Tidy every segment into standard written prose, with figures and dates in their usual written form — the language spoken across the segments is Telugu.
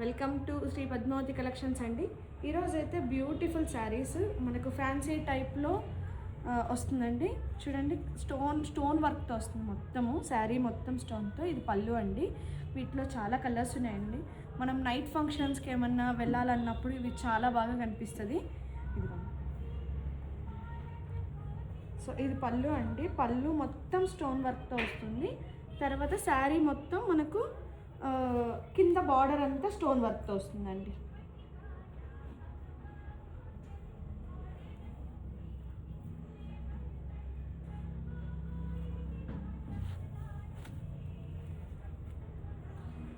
Welcome to Shri Padmavati collections అండి. ఈరోజు అయితే బ్యూటిఫుల్ శారీస్ మనకు ఫ్యాన్సీ టైప్లో వస్తుందండి. చూడండి, స్టోన్ వర్క్తో వస్తుంది మొత్తము. శారీ మొత్తం స్టోన్తో. ఇది పళ్ళు అండి. వీటిలో చాలా కలర్స్ ఉన్నాయండి. మనం నైట్ ఫంక్షన్స్కి ఏమన్నా వెళ్ళాలన్నప్పుడు ఇవి చాలా బాగా కనిపిస్తుంది. ఇదిగోండి. సో ఇది పళ్ళు అండి. పళ్ళు మొత్తం స్టోన్ వర్క్తో వస్తుంది. తర్వాత శారీ మొత్తం మనకు కింద బార్డర్ అంతా స్టోన్ వర్క్తో వస్తుందండి.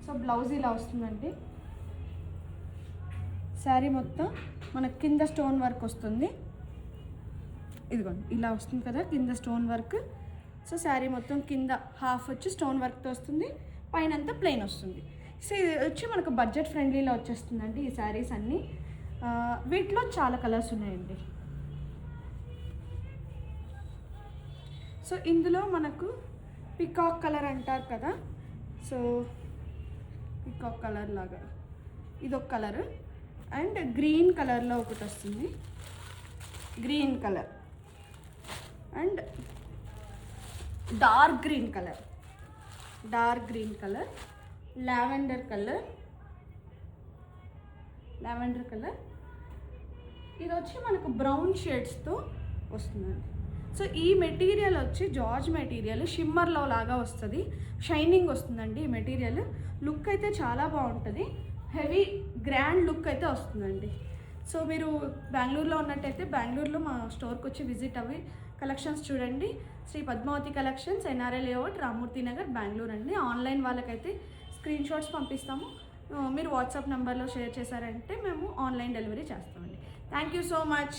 సో బ్లౌజ్ ఇలా వస్తుందండి. శారీ మొత్తం మనకు కింద స్టోన్ వర్క్ వస్తుంది. ఇదిగోండి, ఇలా వస్తుంది కదా కింద స్టోన్ వర్క్. సో శారీ మొత్తం కింద హాఫ్ వచ్చి స్టోన్ వర్క్తో వస్తుంది, పైన అంతా ప్లెయిన్ వస్తుంది. సో ఇది వచ్చి మనకు బడ్జెట్ ఫ్రెండ్లీలో వచ్చేస్తుందండి ఈ శారీస్ అన్నీ. వీటిలో చాలా కలర్స్ ఉన్నాయండి. సో ఇందులో మనకు పికాక్ కలర్ అంటారు కదా, సో పికాక్ కలర్ లాగా ఇదొక కలర్. అండ్ గ్రీన్ కలర్లో ఒకటి వస్తుంది, green colour. And dark green colour, lavender colour. ఇది వచ్చి మనకు బ్రౌన్ షేడ్స్తో వస్తుందండి. సో ఈ మెటీరియల్ వచ్చి జార్జ్ మెటీరియల్, షిమ్మర్లో లాగా వస్తుంది, షైనింగ్ వస్తుందండి. ఈ మెటీరియల్ లుక్ అయితే చాలా బాగుంటుంది, హెవీ గ్రాండ్ లుక్ అయితే వస్తుందండి. సో మీరు బెంగళూరులో ఉన్నట్టయితే బెంగళూరులో మా స్టోర్కి వచ్చి విజిట్ అవ్వి కలెక్షన్స్ చూడండి. Shri Padmavati collections, NRI layout, Ramamurthy Nagar, Bengaluru అండి. ఆన్లైన్ వాళ్ళకైతే స్క్రీన్ షాట్స్ పంపిస్తాము. మీరు వాట్సాప్ నెంబర్లో షేర్ చేశారంటే మేము ఆన్లైన్ డెలివరీ చేస్తామండి. Thank you so much.